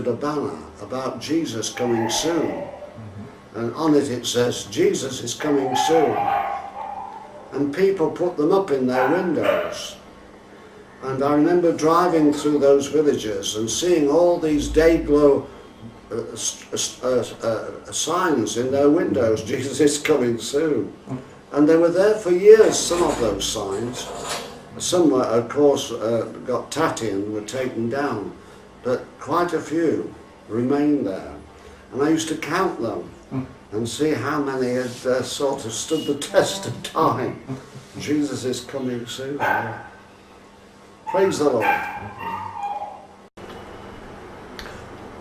a banner about Jesus coming soon. And on it says, Jesus is coming soon. And people put them up in their windows. And I remember driving through those villages and seeing all these day-glow signs in their windows, Jesus is coming soon. And they were there for years, some of those signs. Some, of course, got tatty and were taken down, but quite a few remained there. And I used to count them and see how many had sort of stood the test of time. Jesus is coming soon. Praise the Lord.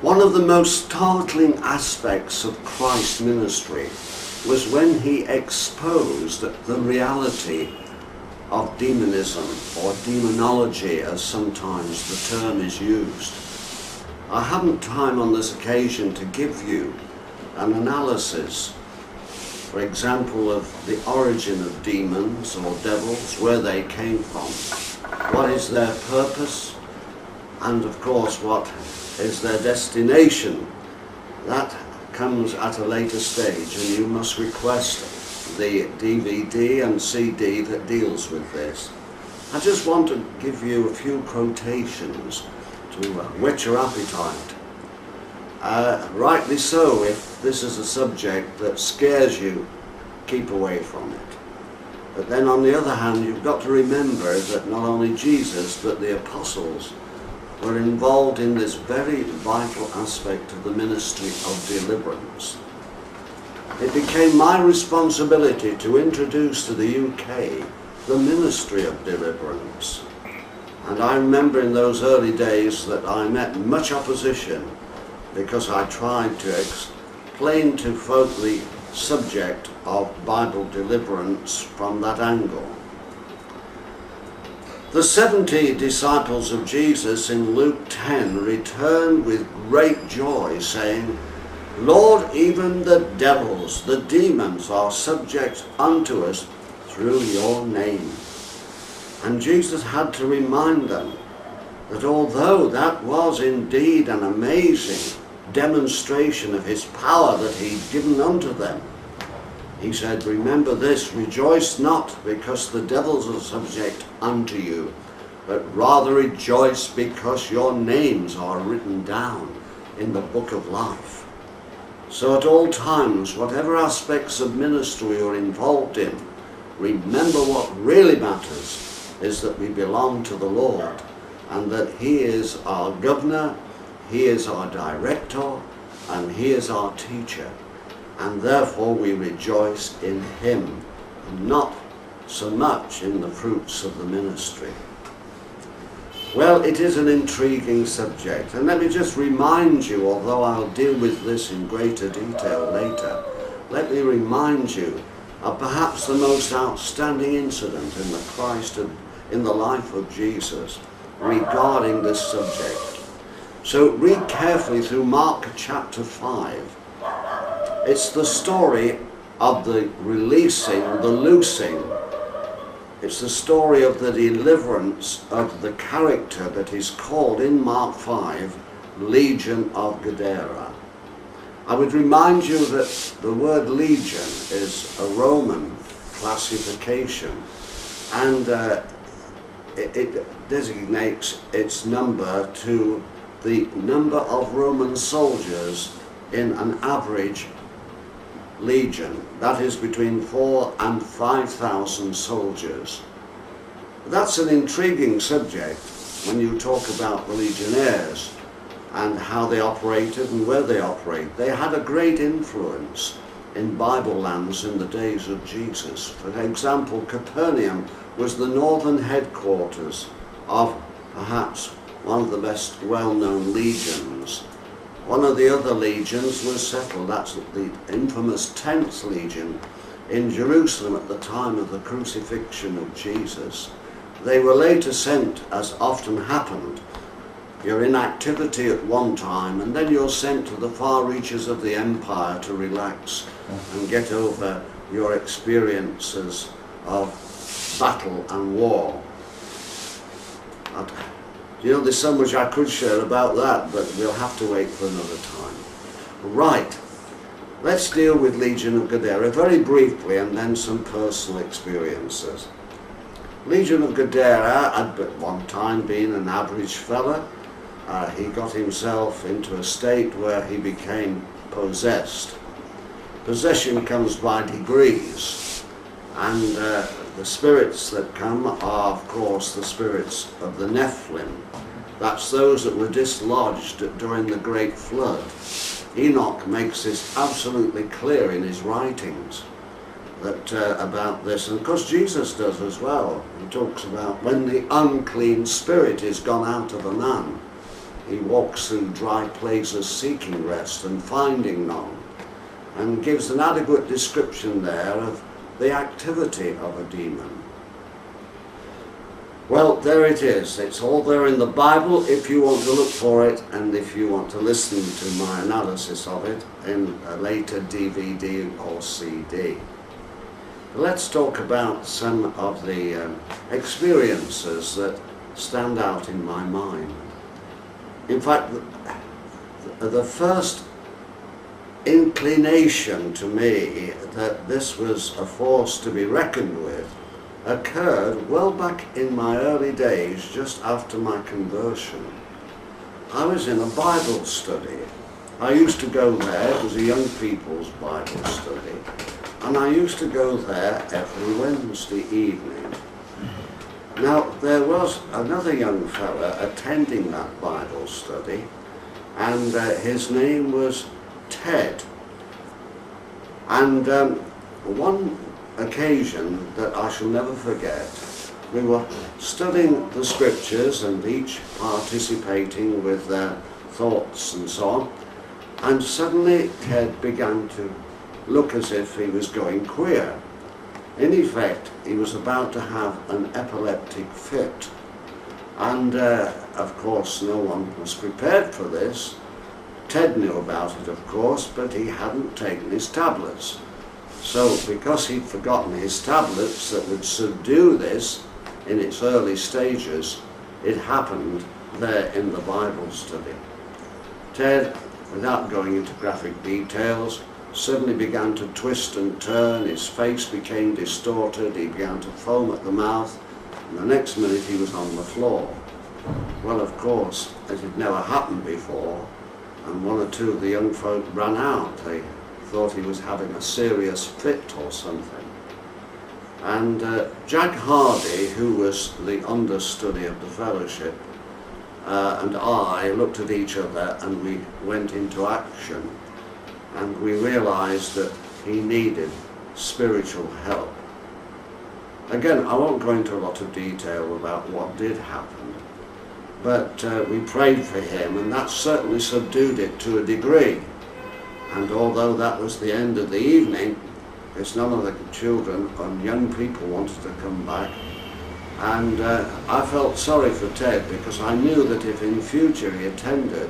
One of the most startling aspects of Christ's ministry was when he exposed the reality of demonism, or demonology as sometimes the term is used. I haven't time on this occasion to give you an analysis, for example, of the origin of demons or devils, where they came from, what is their purpose, and of course what is their destination. That comes at a later stage, and you must request the DVD and CD that deals with this. I just want to give you a few quotations to whet your appetite. Rightly so, if this is a subject that scares you, keep away from it. But then on the other hand, you've got to remember that not only Jesus but the apostles were involved in this very vital aspect of the ministry of deliverance. It became my responsibility to introduce to the UK the ministry of deliverance. And I remember in those early days that I met much opposition because I tried to explain to folk the subject of Bible deliverance from that angle. The 70 disciples of Jesus in Luke 10 returned with great joy, saying, Lord, even the devils, the demons, are subject unto us through your name. And Jesus had to remind them that although that was indeed an amazing demonstration of his power that he'd given unto them, he said, remember this, rejoice not because the devils are subject unto you, but rather rejoice because your names are written down in the book of life. So at all times, whatever aspects of ministry you're involved in, remember what really matters is that we belong to the Lord and that he is our governor, he is our director, and he is our teacher. And therefore we rejoice in him, and not so much in the fruits of the ministry. Well, it is an intriguing subject, and let me just remind you, although I'll deal with this in greater detail later, let me remind you of perhaps the most outstanding incident in the life of Jesus regarding this subject. So read carefully through Mark chapter 5. It's the story of the loosing. It's the story of the deliverance of the character that is called in Mark 5, Legion of Gadera. I would remind you that the word legion is a Roman classification, and it designates its number to the number of Roman soldiers in an average legion. That is between 4,000 and 5,000 soldiers. That's an intriguing subject when you talk about the legionnaires and how they operated and where they operate. They had a great influence in Bible lands in the days of Jesus. For example, Capernaum was the northern headquarters of perhaps one of the best well-known legions. One of the other legions was settled, that's the infamous 10th Legion, in Jerusalem at the time of the crucifixion of Jesus. They were later sent, as often happened. You're in activity at one time, and then you're sent to the far reaches of the empire to relax and get over your experiences of battle and war. You know, there's so much I could share about that, but we'll have to wait for another time. Right, let's deal with Legion of Gadera very briefly and then some personal experiences. Legion of Gadera had at one time been an average fella. He got himself into a state where he became possessed. Possession comes by degrees, and the spirits that come are, of course, the spirits of the Nephilim. That's those that were dislodged during the Great Flood. Enoch makes this absolutely clear in his writings that about this, and of course Jesus does as well. He talks about when the unclean spirit is gone out of a man, he walks through dry places seeking rest and finding none, and gives an adequate description there of the activity of a demon. Well, there it is. It's all there in the Bible if you want to look for it, and if you want to listen to my analysis of it in a later DVD or CD. Let's talk about some of the experiences that stand out in my mind. In fact, the first inclination to me that this was a force to be reckoned with occurred well back in my early days, just after my conversion. I was in a Bible study. I used to go there. It was a young people's Bible study, and I used to go there every Wednesday evening. Now, there was another young fella attending that Bible study, and his name was Ted. And one occasion that I shall never forget, we were studying the scriptures and each participating with their thoughts and so on, and suddenly Ted began to look as if he was going queer. In effect, he was about to have an epileptic fit, and of course no one was prepared for this. Ted knew about it, of course, but he hadn't taken his tablets. So because he'd forgotten his tablets that would subdue this in its early stages, it happened there in the Bible study. Ted, without going into graphic details, suddenly began to twist and turn, his face became distorted, he began to foam at the mouth, and the next minute he was on the floor. Well, of course, it had never happened before, and one or two of the young folk ran out. They thought he was having a serious fit or something. And Jack Hardy, who was the understudy of the fellowship, and I looked at each other and we went into action, and we realized that he needed spiritual help. Again, I won't go into a lot of detail about what did happen, but we prayed for him, and that certainly subdued it to a degree. And although that was the end of the evening, because none of the children and young people wanted to come back, and I felt sorry for Ted, because I knew that if in future he attended,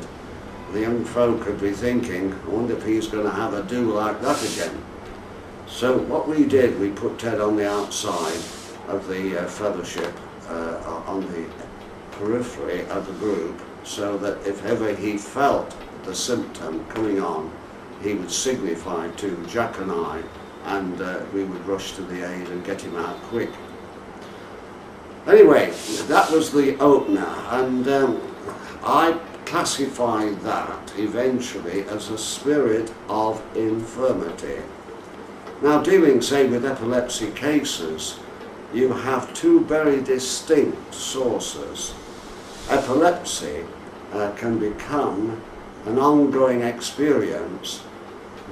the young folk could be thinking, I wonder if he's going to have a do like that again. So what we did, we put Ted on the outside of the fellowship, on the periphery of the group, so that if ever he felt the symptom coming on, he would signify to Jack and I, and we would rush to the aid and get him out quick. Anyway, that was the opener, and I classified that eventually as a spirit of infirmity. Now, dealing, say, with epilepsy cases, you have two very distinct sources. Epilepsy can become an ongoing experience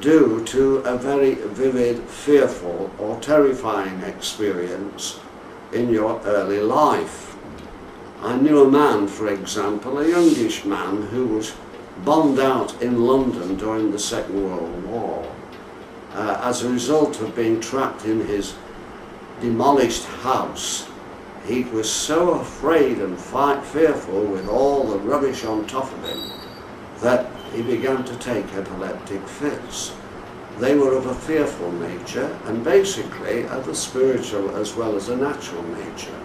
due to a very vivid, fearful or terrifying experience in your early life. I knew a man, for example, a youngish man, who was bombed out in London during the Second World War. As a result of being trapped in his demolished house, he was so afraid and fearful with all the rubbish on top of him that he began to take epileptic fits. They were of a fearful nature, and basically of a spiritual as well as a natural nature.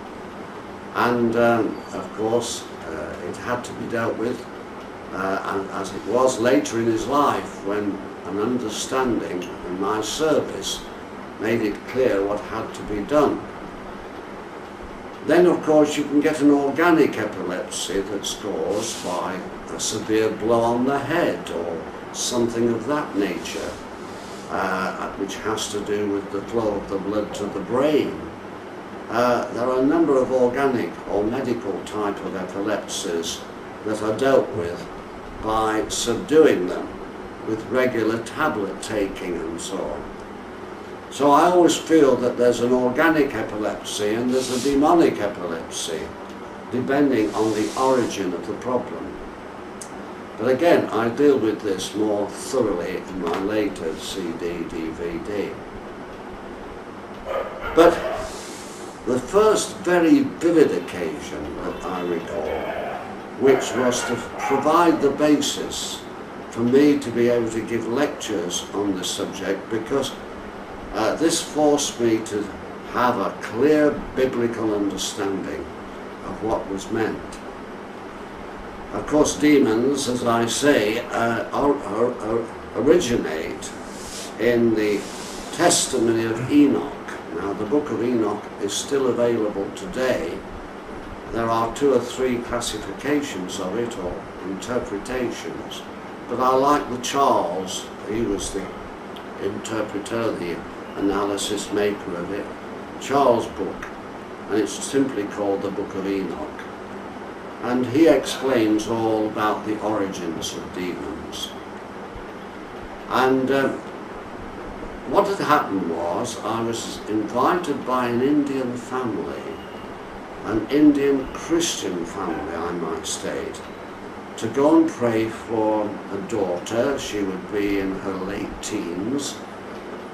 And of course, it had to be dealt with, and as it was later in his life when an understanding in my service made it clear what had to be done. Then of course you can get an organic epilepsy that's caused by a severe blow on the head or something of that nature, which has to do with the flow of the blood to the brain. There are a number of organic or medical type of epilepsies that are dealt with by subduing them with regular tablet taking and so on. So I always feel that there's an organic epilepsy and there's a demonic epilepsy, depending on the origin of the problem. But again, I deal with this more thoroughly in my later CD, DVD. But the first very vivid occasion that I recall, which was to provide the basis for me to be able to give lectures on this subject, because this forced me to have a clear biblical understanding of what was meant. Of course, demons, as I say, originate in the testimony of Enoch. Now, the Book of Enoch is still available today. There are 2 or 3 classifications of it, or interpretations, but I like the Charles, he was the interpreter, the analysis maker of it, Charles' book, and it's simply called the Book of Enoch. And he explains all about the origins of demons. And what had happened was, I was invited by an Indian family, an Indian Christian family I might state, to go and pray for a daughter. She would be in her late teens,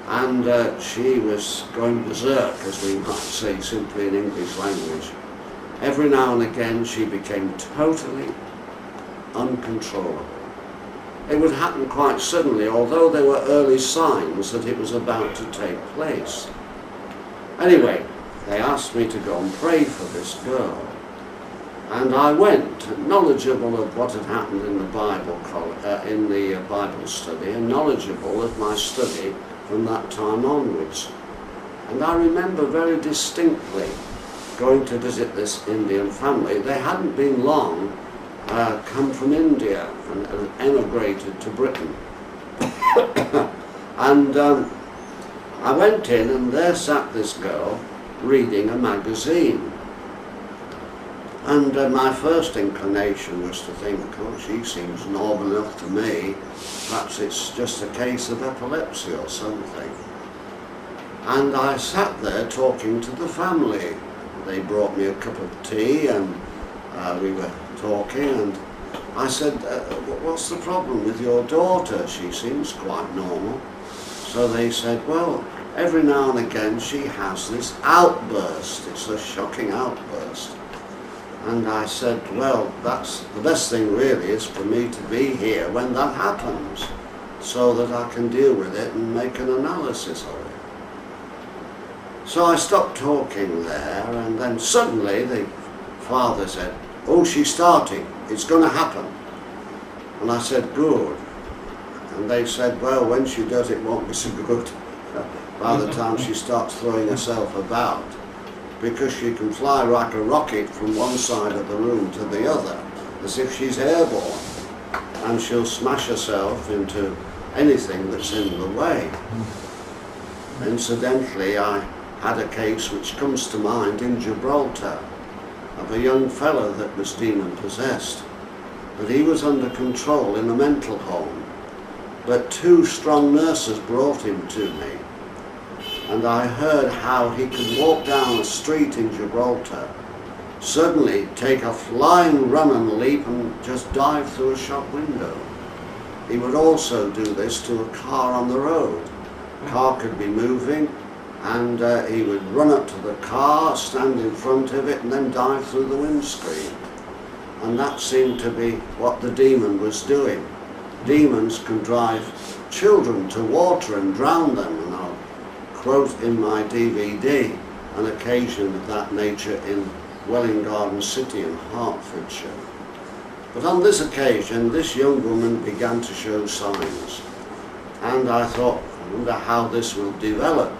and she was going berserk, as we might say simply in English language. Every now and again she became totally uncontrollable. It would happen quite suddenly, although there were early signs that it was about to take place. Anyway, they asked me to go and pray for this girl. And I went, knowledgeable of what had happened in the Bible study, and knowledgeable of my study from that time onwards. And I remember very distinctly going to visit this Indian family. They hadn't been long come from India and emigrated to Britain. And I went in, and there sat this girl reading a magazine. And my first inclination was to think, oh, she seems normal enough to me. Perhaps it's just a case of epilepsy or something. And I sat there talking to the family. They brought me a cup of tea, and we were talking, and I said, what's the problem with your daughter? She seems quite normal. So they said, well, every now and again she has this outburst. It's a shocking outburst. And I said, well, that's the best thing really, is for me to be here when that happens, so that I can deal with it and make an analysis of it. So I stopped talking there, and then suddenly the father said, oh, she's starting, it's going to happen. And I said, good. And they said, well, when she does it won't be so good by the time she starts throwing herself about, because she can fly like a rocket from one side of the room to the other, as if she's airborne, and she'll smash herself into anything that's in the way. Incidentally, I had a case which comes to mind in Gibraltar of a young fellow that was demon possessed, but he was under control in a mental home, but 2 strong nurses brought him to me, and I heard how he could walk down a street in Gibraltar, suddenly take a flying run and leap and just dive through a shop window. He would also do this to a car on the road. The car could be moving, and he would run up to the car, stand in front of it, and then dive through the windscreen. And that seemed to be what the demon was doing. Demons can drive children to water and drown them, and I'll quote in my DVD an occasion of that nature in Welwyn Garden City in Hertfordshire. But on this occasion, this young woman began to show signs. And I thought, I wonder how this will develop.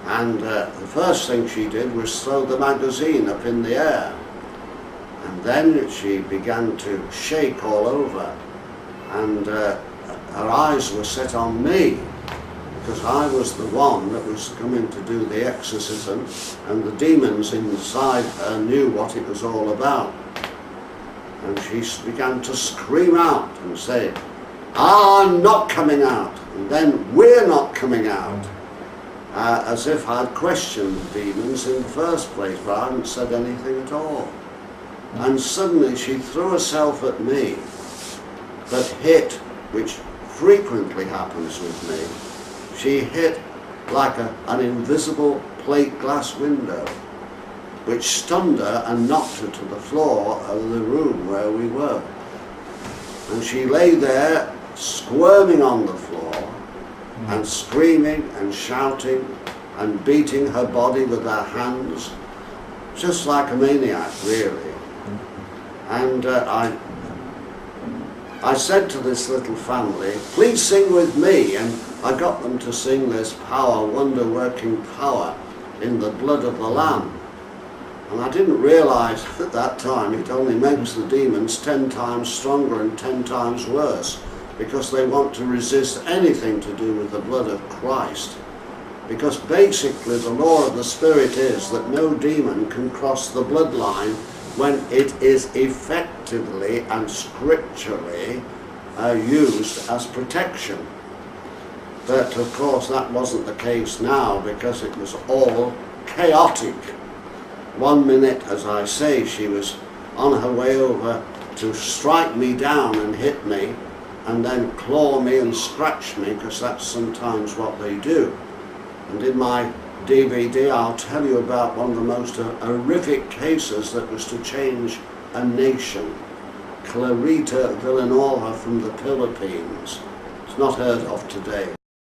And the first thing she did was throw the magazine up in the air. And then she began to shake all over. And her eyes were set on me, because I was the one that was coming to do the exorcism, and the demons inside her knew what it was all about. And she began to scream out and say, "I'm not coming out," and then, "We're not coming out," as if I'd questioned the demons in the first place, but I hadn't said anything at all. And suddenly she threw herself at me, but hit, which frequently happens with me, she hit like an invisible plate glass window, which stunned her and knocked her to the floor of the room where we were. And she lay there squirming on the floor and screaming and shouting and beating her body with her hands, just like a maniac, really. And I said to this little family, "Please sing with me," and I got them to sing this power, wonder-working power in the blood of the Lamb. And I didn't realize at that time it only makes the demons 10 times stronger and 10 times worse, because they want to resist anything to do with the blood of Christ. Because basically the law of the Spirit is that no demon can cross the bloodline when it is effectively and scripturally used as protection. But of course that wasn't the case now, because it was all chaotic. One minute, as I say, she was on her way over to strike me down and hit me, and then claw me and scratch me, because that's sometimes what they do. And in my DVD I'll tell you about one of the most horrific cases that was to change a nation. Clarita Villanueva from the Philippines. It's not heard of today.